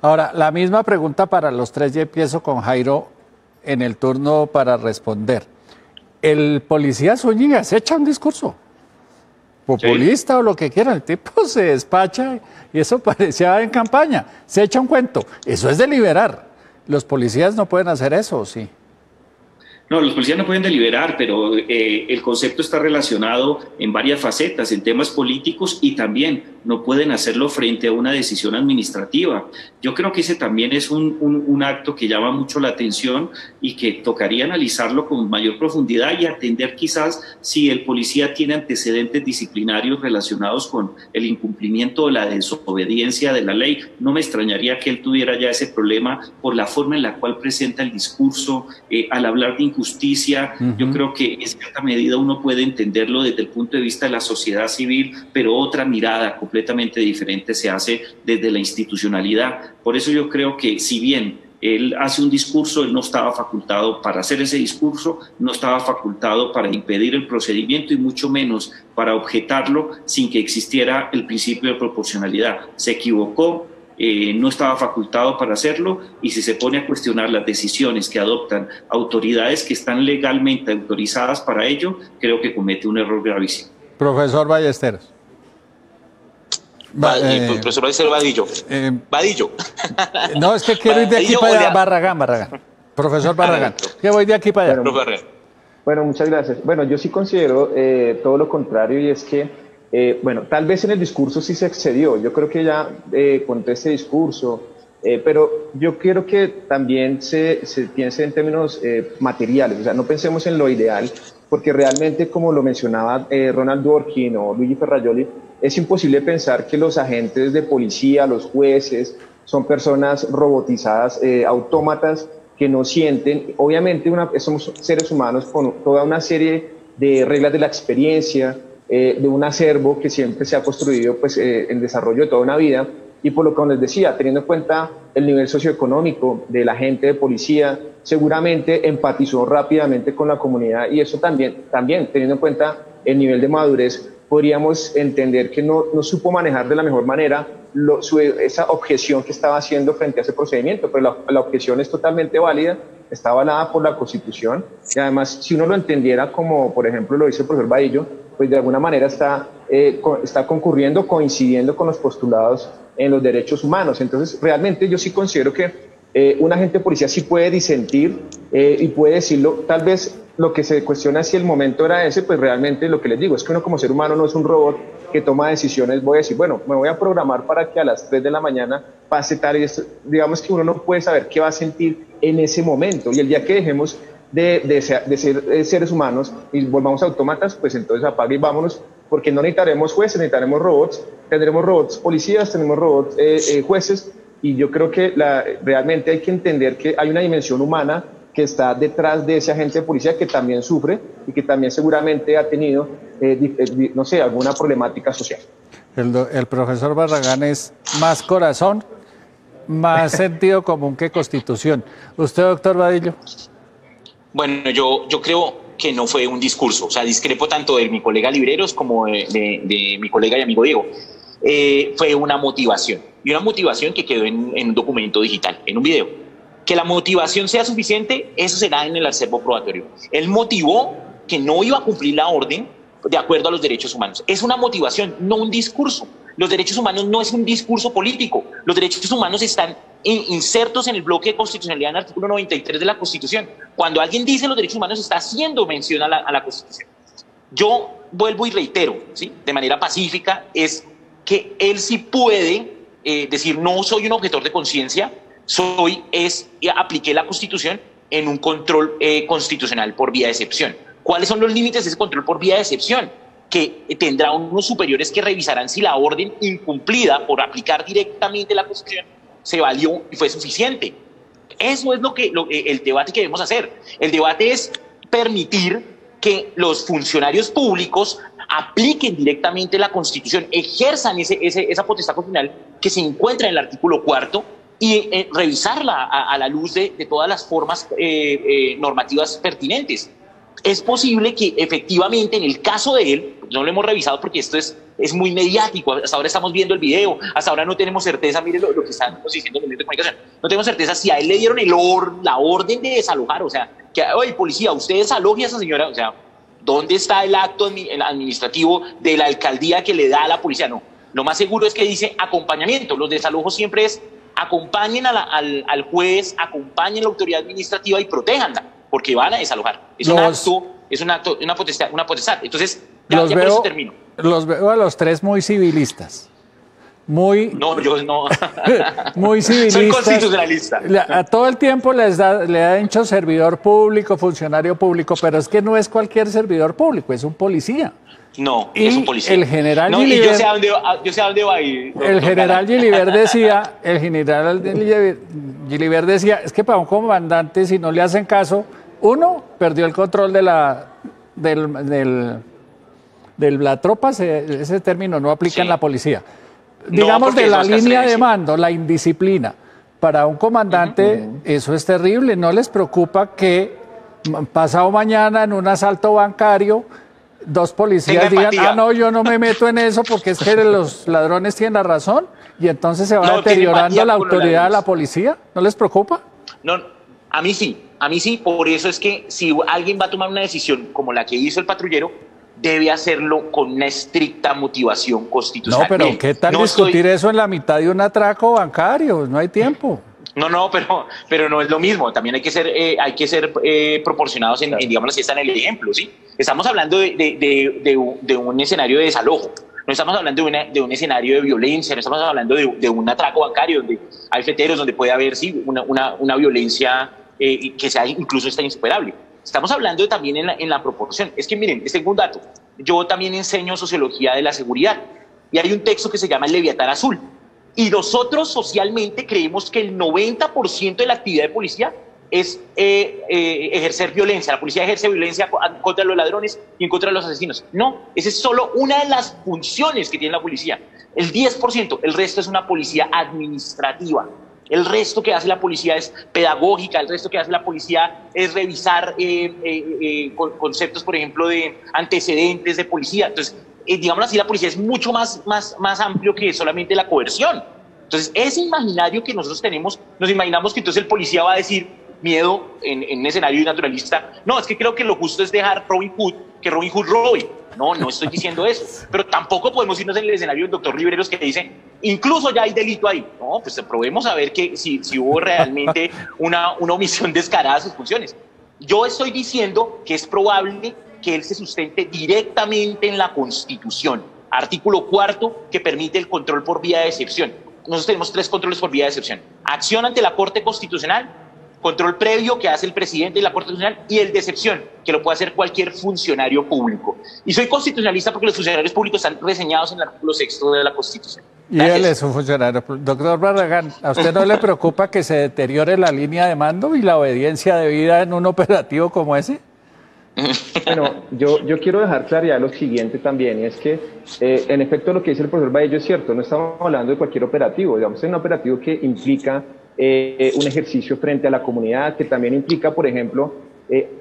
Speaker 1: Ahora, la misma pregunta para los tres, y empiezo con Jairo en el turno para responder. El policía Zúñiga se echa un discurso populista, sí, o lo que quieran, el tipo se despacha y eso parecía en campaña, se echa un cuento, eso es deliberar. ¿Los policías no pueden hacer eso, sí?
Speaker 8: No, los policías no pueden deliberar, pero el concepto está relacionado en varias facetas, en temas políticos, y también no pueden hacerlo frente a una decisión administrativa. Yo creo que ese también es un acto que llama mucho la atención y que tocaría analizarlo con mayor profundidad y atender quizás si el policía tiene antecedentes disciplinarios relacionados con el incumplimiento o la desobediencia de la ley. No me extrañaría que él tuviera ya ese problema por la forma en la cual presenta el discurso, al hablar de injusticia. Yo creo que en cierta medida uno puede entenderlo desde el punto de vista de la sociedad civil, pero otra mirada completamente diferente se hace desde la institucionalidad. Por eso yo creo que si bien él hace un discurso, él no estaba facultado para hacer ese discurso, no estaba facultado para impedir el procedimiento y mucho menos para objetarlo sin que existiera el principio de proporcionalidad. Se equivocó, no estaba facultado para hacerlo, y si se pone a cuestionar las decisiones que adoptan autoridades que están legalmente autorizadas para ello, creo que comete un error gravísimo.
Speaker 1: Profesor Ballesteros.
Speaker 9: Profesor Badillo. Badillo.
Speaker 1: No, es que quiero ir de aquí para allá. Barragán. Profesor Barragán. Que voy de aquí para allá.
Speaker 10: Bueno, muchas gracias. Bueno, yo sí considero todo lo contrario, y es que tal vez en el discurso sí se excedió. Yo creo que ya conté este discurso, pero yo quiero que también se piense en términos materiales. O sea, no pensemos en lo ideal, porque realmente, como lo mencionaba Ronald Dworkin o Luigi Ferrajoli, es imposible pensar que los agentes de policía, los jueces, son personas robotizadas, autómatas que no sienten. Obviamente somos seres humanos con toda una serie de reglas de la experiencia, de un acervo que siempre se ha construido pues, en desarrollo de toda una vida, y por lo que les decía, teniendo en cuenta el nivel socioeconómico de la gente de policía, seguramente empatizó rápidamente con la comunidad, y eso también teniendo en cuenta el nivel de madurez, podríamos entender que no supo manejar de la mejor manera esa objeción que estaba haciendo frente a ese procedimiento, pero la objeción es totalmente válida, está avalada por la Constitución, y además, si uno lo entendiera como, por ejemplo, lo dice el profesor Badillo, pues de alguna manera está concurriendo, coincidiendo con los postulados en los derechos humanos. Entonces, realmente yo sí considero que un agente de policía sí puede disentir y puede decirlo. Tal vez lo que se cuestiona es si el momento era ese, pues realmente lo que les digo es que uno como ser humano no es un robot que toma decisiones. Voy a decir, bueno, me voy a programar para que a las 3 de la mañana pase tal y esto. Digamos que uno no puede saber qué va a sentir en ese momento, y el día que dejemos de ser seres humanos y volvamos autómatas, pues entonces apague y vámonos, porque no necesitaremos jueces, necesitaremos robots, tendremos robots policías, tenemos robots jueces, y yo creo que realmente hay que entender que hay una dimensión humana que está detrás de ese agente de policía que también sufre y que también seguramente ha tenido, no sé, alguna problemática social.
Speaker 1: El profesor Barragán es más corazón, más sentido común que Constitución. ¿Usted, doctor Badillo?
Speaker 9: Bueno, yo creo que no fue un discurso, o sea, discrepo tanto de mi colega Libreros como de mi colega y amigo Diego. Fue una motivación, y una motivación que quedó en un documento digital, en un video. Que la motivación sea suficiente, eso será en el acervo probatorio. Él motivó que no iba a cumplir la orden de acuerdo a los derechos humanos. Es una motivación, no un discurso. Los derechos humanos no es un discurso político. Los derechos humanos están insertos en el bloque de constitucionalidad en el artículo 93 de la Constitución. Cuando alguien dice los derechos humanos, está haciendo mención a la Constitución. Yo vuelvo y reitero, ¿sí?, de manera pacífica, es que él sí puede decir, no soy un objetor de conciencia, apliqué la Constitución en un control constitucional por vía de excepción. ¿Cuáles son los límites de ese control por vía de excepción? Que tendrá unos superiores que revisarán si la orden incumplida por aplicar directamente la Constitución se valió y fue suficiente. Eso es el debate que debemos hacer. El debate es permitir que los funcionarios públicos apliquen directamente la Constitución, ejerzan esa potestad constitucional que se encuentra en el artículo 4 y revisarla a la luz de todas las formas normativas pertinentes. Es posible que efectivamente en el caso de él, no lo hemos revisado porque esto es muy mediático, hasta ahora estamos viendo el video, hasta ahora no tenemos certeza, miren lo que están diciendo los medios de comunicación, no tenemos certeza si a él le dieron la orden de desalojar, o sea, que, oye, policía, usted desaloje a esa señora, o sea, ¿dónde está el acto administrativo de la alcaldía que le da a la policía? No, lo más seguro es que dice acompañamiento. Los desalojos siempre es acompañen al juez, acompañen a la autoridad administrativa y protéjanla, porque van a desalojar. Es un acto, una potestad. Entonces, ya por eso termino.
Speaker 1: Los veo a los tres muy civilistas.
Speaker 9: No, yo no.
Speaker 1: Muy civilistas.
Speaker 9: Soy constitucionalista.
Speaker 1: A todo el tiempo le ha hecho servidor público, funcionario público, pero es que no es cualquier servidor público, es un policía.
Speaker 9: No, es un policía.
Speaker 1: El general
Speaker 9: Gilibert, yo sé a dónde va a ir.
Speaker 1: El general Gilibert decía, es que para un comandante, si no le hacen caso, uno, perdió el control de la tropa, ese término no aplica en la policía. Digamos, de la línea de mando, la indisciplina. Para un comandante eso es terrible. No les preocupa que pasado mañana en un asalto bancario 2 policías digan, no, yo no me meto en eso porque es que los ladrones tienen la razón, y entonces se va deteriorando la autoridad de la policía. ¿No les preocupa?
Speaker 9: No, a mí sí. Por eso es que si alguien va a tomar una decisión como la que hizo el patrullero, debe hacerlo con una estricta motivación constitucional.
Speaker 1: No, pero ¿qué tal discutir eso en la mitad de un atraco bancario? No hay tiempo.
Speaker 9: No, pero no es lo mismo. También hay que ser proporcionados digamos así, está en el ejemplo, ¿sí? Estamos hablando de un escenario de desalojo. No estamos hablando de un escenario de violencia, no estamos hablando de un atraco bancario donde hay feteros, donde puede haber, sí, una violencia que sea incluso está insuperable. Estamos hablando también en la proporción. Es que miren, les tengo un dato. Yo también enseño sociología de la seguridad y hay un texto que se llama El Leviatán Azul. Y nosotros socialmente creemos que el 90% de la actividad de policía es ejercer violencia. La policía ejerce violencia contra los ladrones y en contra de los asesinos. No, esa es solo una de las funciones que tiene la policía. El 10%, el resto es una policía administrativa. El resto que hace la policía es pedagógica, el resto que hace la policía es revisar conceptos, por ejemplo, de antecedentes de policía. Entonces, digamos así, la policía es mucho más amplio que solamente la coerción. Entonces, ese imaginario que nosotros tenemos, nos imaginamos que entonces el policía va a decir, miedo en un escenario naturalista, no, es que creo que lo justo es dejar Robin Hood, que Robin Hood robe. No, no estoy diciendo eso, pero tampoco podemos irnos en el escenario del doctor Riveros que dice, incluso ya hay delito ahí. No, pues probemos a ver que si hubo realmente una omisión descarada de sus funciones. Yo estoy diciendo que es probable que él se sustente directamente en la Constitución, artículo 4, que permite el control por vía de excepción. Nosotros tenemos 3 controles por vía de excepción: acción ante la Corte Constitucional, control previo que hace el presidente de la Corte Constitucional y el de excepción, que lo puede hacer cualquier funcionario público. Y soy constitucionalista porque los funcionarios públicos están reseñados en el artículo 6 de la Constitución.
Speaker 1: Gracias. Y él es un funcionario. Doctor Barragán, ¿a usted no le preocupa que se deteriore la línea de mando y la obediencia debida en un operativo como ese?
Speaker 10: Bueno, yo quiero dejar claridad lo siguiente también, y es que en efecto lo que dice el profesor Baello es cierto, no estamos hablando de cualquier operativo, digamos, es un operativo que implica un ejercicio frente a la comunidad, que también implica, por ejemplo,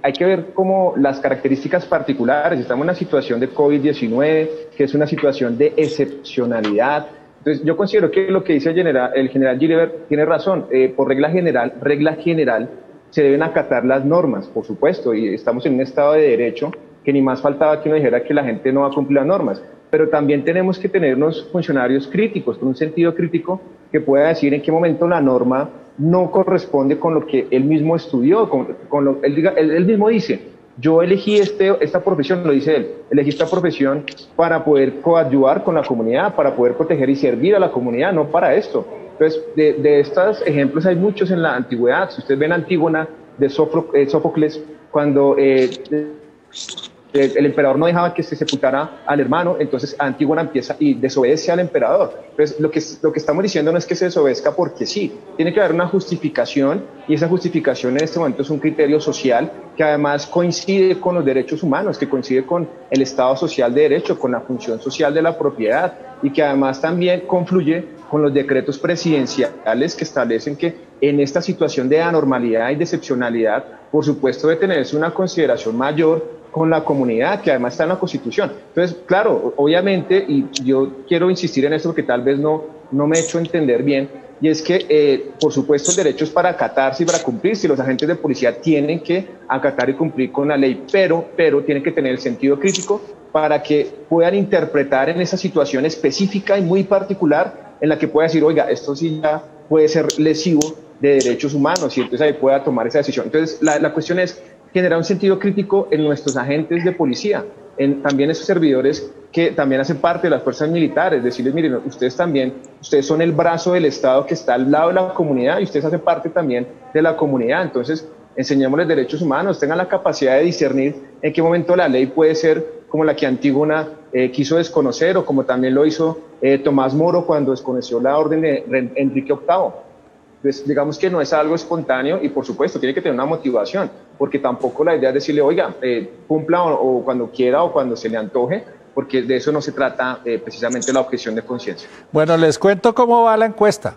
Speaker 10: hay que ver como las características particulares. Estamos en una situación de COVID-19, que es una situación de excepcionalidad. Entonces, yo considero que lo que dice el general Gilbert tiene razón. Por regla general, se deben acatar las normas, por supuesto, y estamos en un estado de derecho que ni más faltaba que uno dijera que la gente no va a cumplir las normas. Pero también tenemos que tener unos funcionarios críticos, con un sentido crítico que pueda decir en qué momento la norma no corresponde con lo que él mismo estudió, él mismo dice, yo elegí esta profesión, lo dice él, elegí esta profesión para poder coadyuvar con la comunidad, para poder proteger y servir a la comunidad, no para esto. Entonces, de estos ejemplos hay muchos en la antigüedad. Si ustedes ven Antígona de Sófocles, cuando el emperador no dejaba que se sepultara al hermano, entonces Antígona empieza y desobedece al emperador. Entonces, lo que estamos diciendo no es que se desobedezca porque sí, tiene que haber una justificación, y esa justificación en este momento es un criterio social que además coincide con los derechos humanos, que coincide con el Estado social de derecho, con la función social de la propiedad, y que además también confluye con los decretos presidenciales que establecen que en esta situación de anormalidad y de excepcionalidad, por supuesto, debe tenerse una consideración mayor con la comunidad, que además está en la Constitución. Entonces, claro, obviamente, y yo quiero insistir en esto porque tal vez no me he hecho entender bien, y es que, por supuesto, el derecho es para acatarse y para cumplirse, y los agentes de policía tienen que acatar y cumplir con la ley, pero tienen que tener el sentido crítico para que puedan interpretar en esa situación específica y muy particular en la que pueda decir, oiga, esto sí ya puede ser lesivo de derechos humanos, y entonces ahí pueda tomar esa decisión. Entonces, la cuestión es generar un sentido crítico en nuestros agentes de policía, también esos servidores que también hacen parte de las fuerzas militares, decirles, miren, ustedes son el brazo del Estado que está al lado de la comunidad y ustedes hacen parte también de la comunidad. Entonces, enseñémosles derechos humanos, tengan la capacidad de discernir en qué momento la ley puede ser como la que Antígona quiso desconocer, o como también lo hizo Tomás Moro cuando desconoció la orden de Enrique VIII. Pues digamos que no es algo espontáneo, y por supuesto tiene que tener una motivación, porque tampoco la idea es decirle, oiga, cumpla o cuando quiera o cuando se le antoje, porque de eso no se trata precisamente la objeción de conciencia.
Speaker 1: Bueno, les cuento cómo va la encuesta.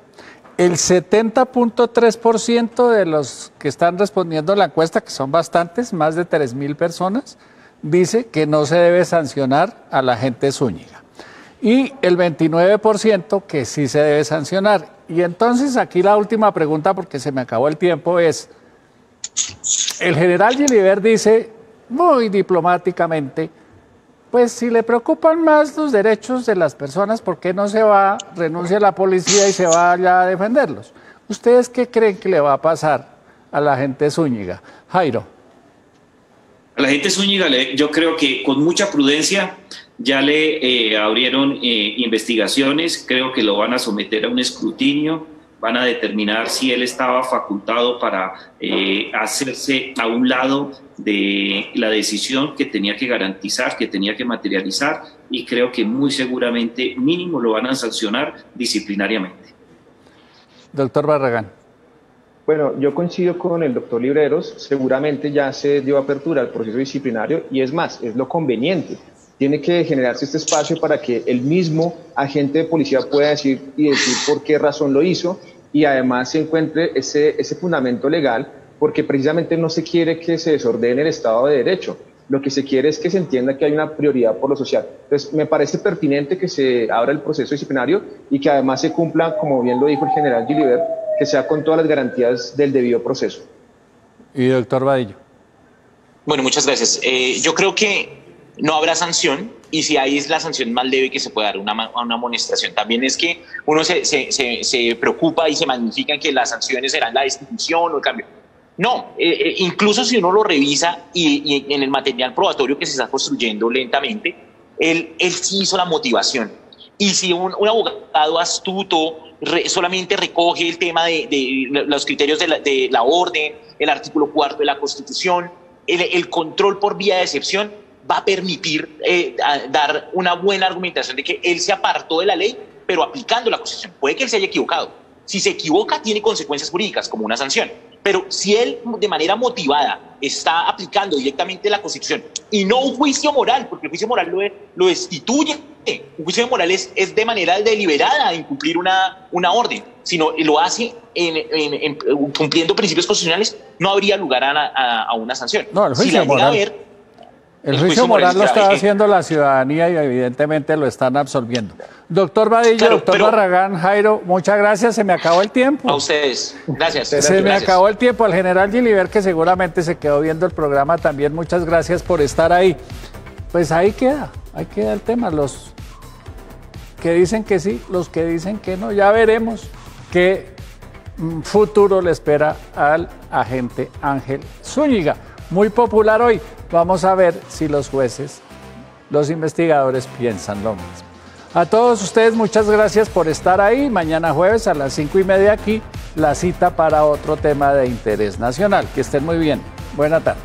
Speaker 1: El 70.3% de los que están respondiendo a la encuesta, que son bastantes, más de 3.000 personas, dice que no se debe sancionar a la gente Zúñiga. Y el 29% que sí se debe sancionar. Y entonces aquí la última pregunta, porque se me acabó el tiempo, es, el general Gilibert dice muy diplomáticamente, pues si le preocupan más los derechos de las personas, ¿por qué no renuncia a la policía y se va allá a defenderlos? ¿Ustedes qué creen que le va a pasar a la gente Zúñiga? Jairo.
Speaker 8: A la gente Zúñiga, yo creo que con mucha prudencia ya le abrieron investigaciones, creo que lo van a someter a un escrutinio van a determinar si él estaba facultado para hacerse a un lado de la decisión que tenía que garantizar, que tenía que materializar, y creo que muy seguramente mínimo lo van a sancionar disciplinariamente.
Speaker 1: Doctor Barragán.
Speaker 10: Bueno, yo coincido con el doctor Libreros, seguramente ya se dio apertura al proceso disciplinario y es más, es lo conveniente. Tiene que generarse este espacio para que el mismo agente de policía pueda decir por qué razón lo hizo y además se encuentre ese fundamento legal, porque precisamente no se quiere que se desordene el Estado de Derecho. Lo que se quiere es que se entienda que hay una prioridad por lo social. Entonces, me parece pertinente que se abra el proceso disciplinario y que además se cumpla, como bien lo dijo el general Gilibert, que sea con todas las garantías del debido proceso.
Speaker 1: Y doctor Vadillo.
Speaker 9: Bueno, muchas gracias. Yo creo que no habrá sanción, y si hay es la sanción más leve que se puede dar, una amonestación. También es que uno se preocupa y se magnifica que las sanciones serán la destitución o el cambio. No, incluso si uno lo revisa y en el material probatorio que se está construyendo lentamente, él sí hizo la motivación. Y si un abogado astuto solamente recoge el tema de los criterios de la orden, el artículo 4 de la Constitución, el control por vía de excepción, va a permitir dar una buena argumentación de que él se apartó de la ley, pero aplicando la Constitución. Puede que él se haya equivocado. Si se equivoca, tiene consecuencias jurídicas, como una sanción. Pero si él, de manera motivada, está aplicando directamente la Constitución, y no un juicio moral, porque el juicio moral lo destituye, un juicio moral es de manera deliberada incumplir una orden, sino lo hace cumpliendo principios constitucionales, no habría lugar a una sanción.
Speaker 1: No, el juicio moral. El juicio moral lo está haciendo la ciudadanía y evidentemente lo están absolviendo. Doctor Vadillo, claro, doctor Barragán, Jairo, muchas gracias, se me acabó el tiempo.
Speaker 9: A ustedes, gracias.
Speaker 1: Se me acabó el tiempo. Al general Gilibert, que seguramente se quedó viendo el programa también, muchas gracias por estar ahí. Pues ahí queda el tema. Los que dicen que sí, los que dicen que no, ya veremos qué futuro le espera al agente Ángel Zúñiga. Muy popular hoy. Vamos a ver si los jueces, los investigadores piensan lo mismo. A todos ustedes, muchas gracias por estar ahí. Mañana jueves a las 5:30 aquí, la cita para otro tema de interés nacional. Que estén muy bien. Buena tarde.